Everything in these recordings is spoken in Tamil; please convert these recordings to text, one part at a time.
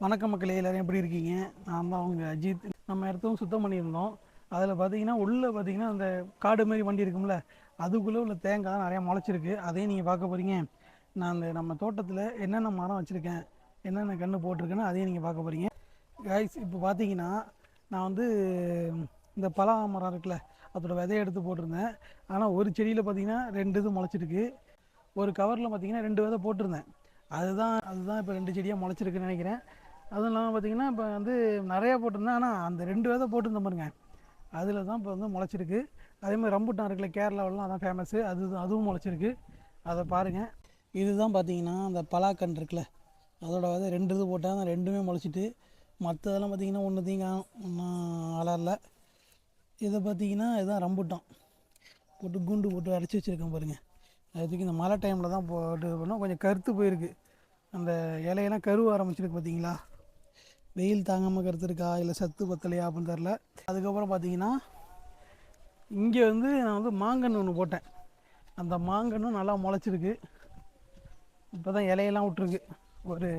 வணக்கம் மக்களே, எல்லோரும் எப்படி இருக்கீங்க? நான் தான் அவங்க அஜித். நம்ம இடத்தும் சுத்தம் பண்ணியிருந்தோம். அதில் பார்த்தீங்கன்னா உள்ளே பார்த்தீங்கன்னா அந்த காடு மாதிரி வண்டி இருக்கும்ல, அதுக்குள்ளே உள்ள தேங்காய் நிறையா முளைச்சிருக்கு. அதையும் நீங்கள் பார்க்க போகிறீங்க. நான் அந்த நம்ம தோட்டத்தில் என்னென்ன மரம் வச்சுருக்கேன், என்னென்ன கன்று போட்டிருக்கேன்னு அதையும் நீங்கள் பார்க்க போகிறீங்க. கைஸ், இப்போ பார்த்தீங்கன்னா நான் வந்து இந்த பலா மரம் இருக்குல்ல, அதோட விதையை எடுத்து போட்டிருந்தேன். ஆனால் ஒரு செடியில் பார்த்தீங்கன்னா 2 இது முளைச்சிருக்கு. ஒரு கவரில் பார்த்தீங்கன்னா 2 விதை போட்டிருந்தேன். அதுதான் இப்போ 2 செடியாக முளைச்சிருக்குன்னு நினைக்கிறேன். அதுவும் இல்லாமல் பார்த்தீங்கன்னா இப்போ வந்து நிறையா போட்டிருந்தேன். ஆனால் அந்த 2 விதை போட்டிருந்த பாருங்க, அதில் தான் இப்போ வந்து முளைச்சிருக்கு. அதேமாதிரி ரம்புட்டான் இருக்குல்ல, கேரளாவிலாம் அதான் ஃபேமஸ்ஸு. அதுவும் முளைச்சிருக்கு. அதை பாருங்கள். இதுதான் பார்த்தீங்கன்னா அந்த பலாக்கன்று இருக்குல்ல, அதோட விதை 2 இது போட்டால் அந்த 2மே முளைச்சிட்டு, மற்றதெல்லாம் பார்த்தீங்கன்னா ஒன்றுத்தையும் காணும், ஒன்றும் வளரல. இதை பார்த்தீங்கன்னா இதுதான் ரம்புட்டான் போட்டு குண்டு போட்டு அரைச்சி வச்சுருக்கேன் பாருங்கள். அதுக்கு இந்த மழை டைமில் தான் போட்டு இது பண்ணோம். கொஞ்சம் கருத்து போயிருக்கு, அந்த இலையெல்லாம் கருவ ஆரம்பிச்சிருக்கு பார்த்தீங்களா. வெயில் தாங்காமல் கருத்துருக்கா இல்லை சத்து பத்தலையா அப்படின்னு தெரில. அதுக்கப்புறம் பார்த்தீங்கன்னா இங்கே வந்து நான் வந்து மாங்கன்று ஒன்று போட்டேன். அந்த மாங்கன்றும் நல்லா முளைச்சிருக்கு. இப்போ தான் இலையெல்லாம் விட்ருக்கு. ஒரு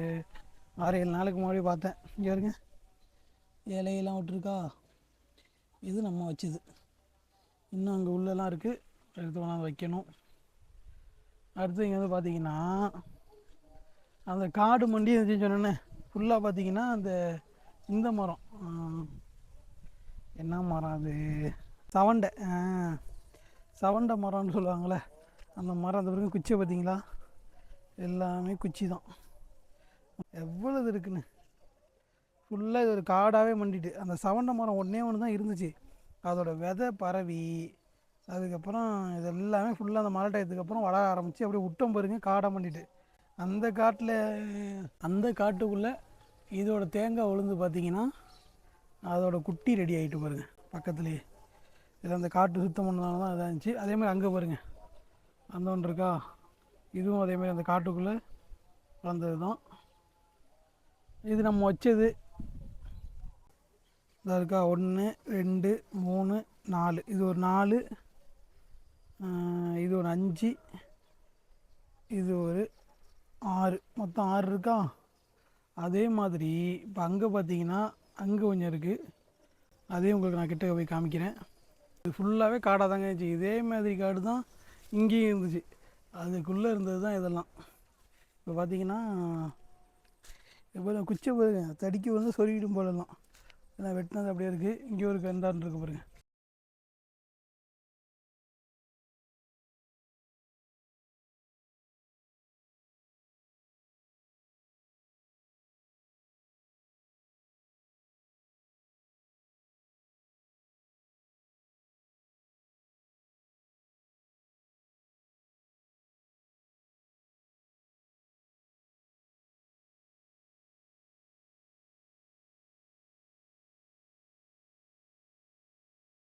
6-7 நாளுக்கு முன்னாடி பார்த்தேன். இங்கே வருங்க, இலையெல்லாம் விட்ருக்கா. இது நம்ம வச்சுது. இன்னும் அங்கே உள்ளெல்லாம் இருக்குது, எடுத்து கொண்டாந்து வைக்கணும். அடுத்து இங்கே வந்து பார்த்தீங்கன்னா அந்த காடு மண்டி இருந்துச்சுன்னு சொன்னேன்னே, ஃபுல்லாக பார்த்தீங்கன்னா அந்த இந்த மரம், என்ன மரம் அது, சவண்டை சவண்டை மரம்னு சொல்லுவாங்களே, அந்த மரம். அந்த பிறகு குச்சியை பார்த்தீங்களா, எல்லாமே குச்சி தான். எவ்வளவு இருக்குன்னு ஃபுல்லாக இது ஒரு காடாகவே மண்டிட்டு. அந்த சவண்டை மரம் ஒன்று தான் இருந்துச்சு. அதோட விதை பரவி அதுக்கப்புறம் இது எல்லாமே ஃபுல்லாக அந்த மழை டயத்துக்கு அப்புறம் வளர ஆரம்பித்து அப்படியே விட்டோம் பாருங்க, காடாக மண்டிட்டு. அந்த காட்டுக்குள்ளே இதோட தேங்காய் உளுந்து பார்த்தீங்கன்னா அதோட குட்டி ரெடி ஆகிட்டு பாருங்க பக்கத்துலேயே. இதில் அந்த காட்டு சுத்தம் பண்ணதால தான் இதாக இருந்துச்சு. அதேமாதிரி அங்கே பாருங்கள், அந்த ஒன்று இருக்கா, இதுவும் அதேமாதிரி அந்த காட்டுக்குள்ளே வளர்ந்தது தான். இது நம்ம வச்சது இதாக இருக்கா, 1 2 3 4, இது ஒரு 4, இது ஒரு 5, இது ஒரு 6, மொத்தம் 6 இருக்கா. அதே மாதிரி இப்போ அங்கே பார்த்தீங்கன்னா அங்கே கொஞ்சம் இருக்குது. அதையும் உங்களுக்கு நான் கிட்ட போய் காமிக்கிறேன். இது ஃபுல்லாகவே காடாக தாங்க இருந்துச்சு. இதே மாதிரி காடு தான் இங்கேயும் இருந்துச்சு. அதுக்குள்ளே இருந்தது தான் இதெல்லாம். இப்போ பார்த்தீங்கன்னா இப்போ குச்சை பாருங்க, தடிக்கு வந்து சொருகிடும் போலலாம். ஏன்னா வெட்டினது அப்படியே இருக்குது. இங்கே ஒரு கண்டான் இருக்குது பாருங்கள்.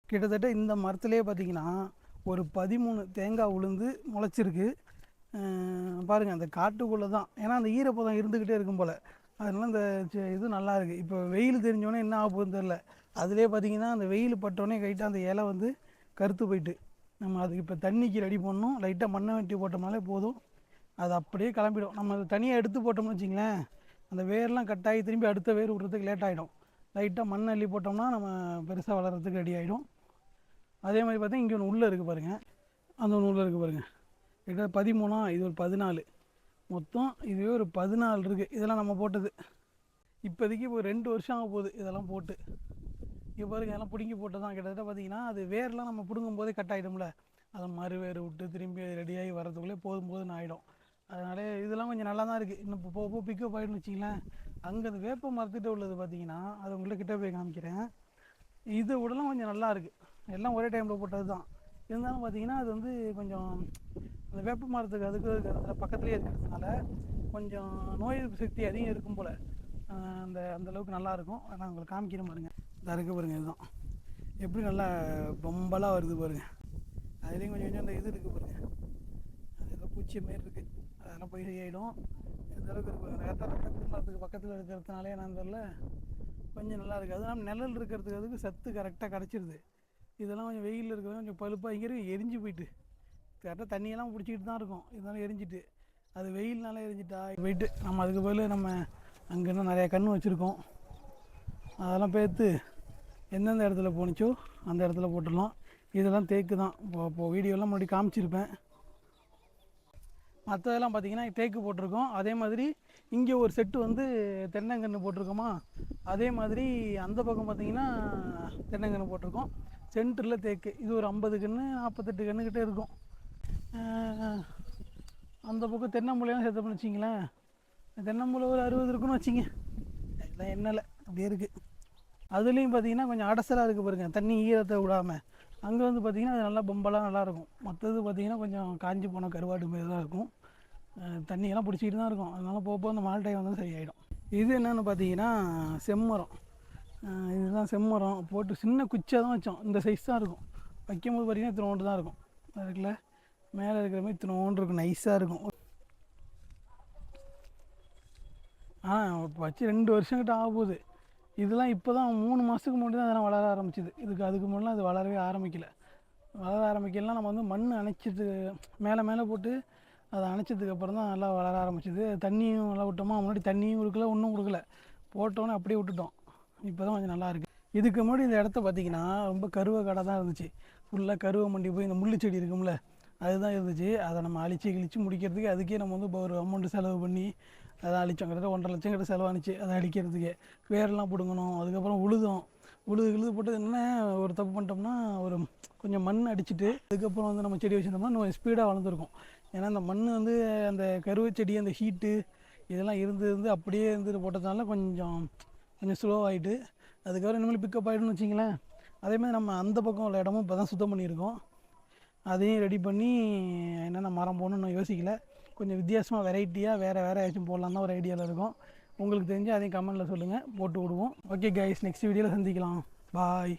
கிட்டத்தட்ட இந்த மரத்துலேயே பார்த்தீங்கன்னா ஒரு 13 தேங்காய் உளுந்து முளைச்சிருக்கு. பாருங்கள், அந்த காட்டுக்குள்ளே தான். ஏன்னா அந்த ஈரப்பதம் இருந்துக்கிட்டே இருக்கும் போல், அதனால இந்த இது நல்லா இருக்குது. இப்போ வெயில் தெரிஞ்சோடனே என்ன ஆக போகுதுன்னு தெரில. அதிலே பார்த்தீங்கன்னா அந்த வெயில் பட்டோடனே கைட்டாக அந்த இலை வந்து கருத்து போயிட்டு, நம்ம அதுக்கு இப்போ தண்ணிக்கு ரெடி பண்ணணும். லைட்டாக மண்ணை வெட்டி போட்டோம்னாலே போதும், அது அப்படியே கிளம்பிடும். நம்ம அதை தனியாக எடுத்து போட்டோம்னு வச்சிங்களேன், அந்த வேர்லாம் கட்டாகி திரும்பி அடுத்த வேர் விட்றதுக்கு லேட் ஆகிடும். லைட்டாக மண் அள்ளி போட்டோம்னா நம்ம பெருசாக வளர்கிறதுக்கு ரெடி ஆகிடும். அதே மாதிரி பார்த்தா இங்கே ஒன்று உள்ளே இருக்குது பாருங்கள், அந்த ஒன்று உள்ளே இருக்குது பாருங்கள். கிட்ட 13, இது ஒரு 14, மொத்தம் இதுவே ஒரு 14 இருக்குது. இதெல்லாம் நம்ம போட்டது. இப்போதைக்கு இப்போ 2 வருஷம் ஆக போகுது இதெல்லாம் போட்டு. இப்போ பாருங்க, இதெல்லாம் பிடுங்கி போட்டு தான். கிட்டத்தட்ட பார்த்தீங்கன்னா அது வேர்லாம் நம்ம பிடுங்கும் போதே கட் ஆகிடும்ல, அதை மறு வேர் விட்டு திரும்பி ரெடியாகி வரதுக்குள்ளே போதும்னு ஆகிடும். அதனால இதெல்லாம் கொஞ்சம் நல்லா தான் இருக்குது. இன்னும் இப்போ போக பிக்கப் ஆகிடும்னு வச்சிங்களேன். அங்கே அந்த வேப்ப மரத்துகிட்ட உள்ளது பார்த்தீங்கன்னா, அது உங்கள்கிட்ட கிட்ட போய் காமிக்கிறேன். இது உடலாம் கொஞ்சம் நல்லா இருக்குது. எல்லாம் ஒரே டைமில் போட்டது தான். இருந்தாலும் பார்த்தீங்கன்னா அது வந்து கொஞ்சம் அந்த வேப்ப மரத்துக்கு அதுக்கு அதில் பக்கத்துலேயே இருக்கிறதுனால கொஞ்சம் நோய் எதிர்ப்பு சக்தி அதிகம் இருக்கும் போல். அந்தளவுக்கு நல்லாயிருக்கும். நான் உங்களுக்கு காமிக்கிறேன் பாருங்கள். இதாக இருக்க பாருங்கள், இதுதான் எப்படி நல்லா பொம்பலாக வருது பாருங்கள். அதுலேயும் கொஞ்சம் கொஞ்சம் அந்த இது இருக்குது பாருங்கள், அது ஏதோ பூச்சி மாரி இருக்குது. அதெல்லாம் போய் சரியாயிடும். இந்த அளவுக்கு இருக்குது. வேப்ப மரத்துக்கு பக்கத்தில் இருக்கிறதுனாலே என்னன்னு தெரில, கொஞ்சம் நல்லா இருக்குது. அதுவும் நிழல் இருக்கிறதுக்கு அதுக்கு சத்து கரெக்டாக கிடச்சிருது. இதெல்லாம் கொஞ்சம் வெயிலில் இருக்கிறது கொஞ்சம் பழுப்பாக இங்கே எரிஞ்சு போயிட்டு கரெக்டாக தண்ணியெல்லாம் பிடிச்சிக்கிட்டு தான் இருக்கும். இதெல்லாம் எரிஞ்சிட்டு அது வெயில்னால எரிஞ்சிட்டா போயிட்டு நம்ம அதுக்கு பதில் நம்ம அங்கே இன்னும் நிறையா கன்று வச்சுருக்கோம். அதெல்லாம் பேர்த்து எந்தெந்த இடத்துல போணுச்சோ அந்த இடத்துல போட்டுடலாம். இதெல்லாம் தேக்கு தான். இப்போது வீடியோலாம் முன்னாடி காமிச்சிருப்பேன். மற்றதெல்லாம் பார்த்திங்கன்னா தேக்கு போட்டிருக்கோம். அதே மாதிரி இங்கே ஒரு செட்டு வந்து தென்னங்கன்று போட்டிருக்கோமா, அதே மாதிரி அந்த பக்கம் பார்த்திங்கன்னா தென்னங்கன்று போட்டிருக்கோம். சென்டரில் தேக்கு. இது ஒரு 50 கன்று 48 கன்றுக்கிட்டே இருக்கும். அந்த பக்கம் தென்னம்புளையெல்லாம் சேர்த்தோம்னு வச்சிங்களேன், தென்னம்புளை ஒரு 60 இருக்குன்னு வச்சிங்க. எல்லாம் எண்ணலை அப்படியே இருக்குது. அதுலேயும் பார்த்திங்கன்னா கொஞ்சம் அடசலாக இருக்குது பாருங்கள், தண்ணி ஈரத்தை விடாமல். அங்கே வந்து பார்த்திங்கன்னா அது நல்லா பொம்பலாக நல்லாயிருக்கும். மற்றது பார்த்திங்கன்னா கொஞ்சம் காஞ்சி போன கருவாடு மாரி தான் இருக்கும். தண்ணியெல்லாம் பிடிச்சிக்கிட்டு தான் இருக்கும். அதனால் போக அந்த மால்டை வந்து சரியாயிடும். இது என்னென்னு பார்த்தீங்கன்னா செம்மரம். இதுதான் செம்மரம். போட்டு சின்ன குச்சியாக தான் வச்சோம். இந்த சைஸ் தான் இருக்கும். வைக்கும்போது பார்த்திங்கன்னா இத்தினோண்டு தான் இருக்கும். அதுக்குள்ள மேலே இருக்கிற மாதிரி இத்தினோண்டு இருக்கும், நைஸாக இருக்கும். வச்சு 2 வருஷங்கிட்ட ஆக போகுது. இதெல்லாம் இப்போ தான் 3 மாதத்துக்கு முன்னாடி தான் அதெல்லாம் வளர ஆரம்பிச்சிது. அதுக்கு முன்னெலாம் அது வளரவே ஆரம்பிக்கலை. வளர ஆரம்பிக்கலாம் நம்ம வந்து மண் அணைச்சிட்டு மேலே போட்டு அதை அணைச்சதுக்கப்புறம் தான் நல்லா வளர ஆரம்பிச்சிது. தண்ணியும் நல்லா விட்டோமா, முன்னாடி தண்ணியும் கொடுக்கல, ஒன்றும் கொடுக்கல, போட்டோன்னே அப்படியே விட்டுட்டோம். இப்போ தான் கொஞ்சம் நல்லா இருக்குது. இதுக்கு முன்னாடி இந்த இடத்த பார்த்திங்கன்னா ரொம்ப கருவை கடை தான் இருந்துச்சு. ஃபுல்லாக கருவை மண்டி போய் இந்த முள்ளு செடி இருக்கும்ல, அதுதான் இருந்துச்சு. அதை நம்ம கிழிச்சு முடிக்கிறதுக்கு அதுக்கே நம்ம வந்து இப்போ ஒரு அமௌண்ட்டு செலவு பண்ணி அதை அழித்தோம். கிட்டத்தட்ட 1.5 லட்சம் கிட்ட செலவானுச்சு அதை அழிக்கிறதுக்கே. வேரெல்லாம் பிடுங்கணும். அதுக்கப்புறம் உழுது போட்டு என்ன ஒரு தப்பு பண்ணிட்டோம்னா, ஒரு கொஞ்சம் மண் அடிச்சுட்டு அதுக்கப்புறம் வந்து நம்ம செடி வச்சுருந்தோம்னா இன்னும் ஸ்பீடாக வளர்ந்துருக்கும். ஏன்னா அந்த மண் வந்து அந்த கருவை செடி அந்த ஹீட்டு இதெல்லாம் இருந்து அப்படியே இருந்து போட்டதுனால கொஞ்சம் ஸ்லோவாகிட்டு அதுக்கப்புறம் இனிமேல் பிக்கப் ஆகிடும்னு வச்சிங்களேன். அதேமாதிரி நம்ம அந்த பக்கம் உள்ள இடமும் இப்போ தான் சுத்தம் பண்ணியிருக்கோம். அதையும் ரெடி பண்ணி என்னென்ன மரம் போகணுன்னு யோசிக்கல. கொஞ்சம் வித்தியாசமாக வெரைட்டியாக வேறு ஏதாச்சும் போடலாம் தான் ஒரு ஐடியாவில் இருக்கும். உங்களுக்கு தெரிஞ்சு அதையும் கமெண்ட்டில் சொல்லுங்கள், போட்டு விடுவோம். ஓகே கைஸ், நெக்ஸ்ட் வீடியோவில் சந்திக்கலாம். பாய்.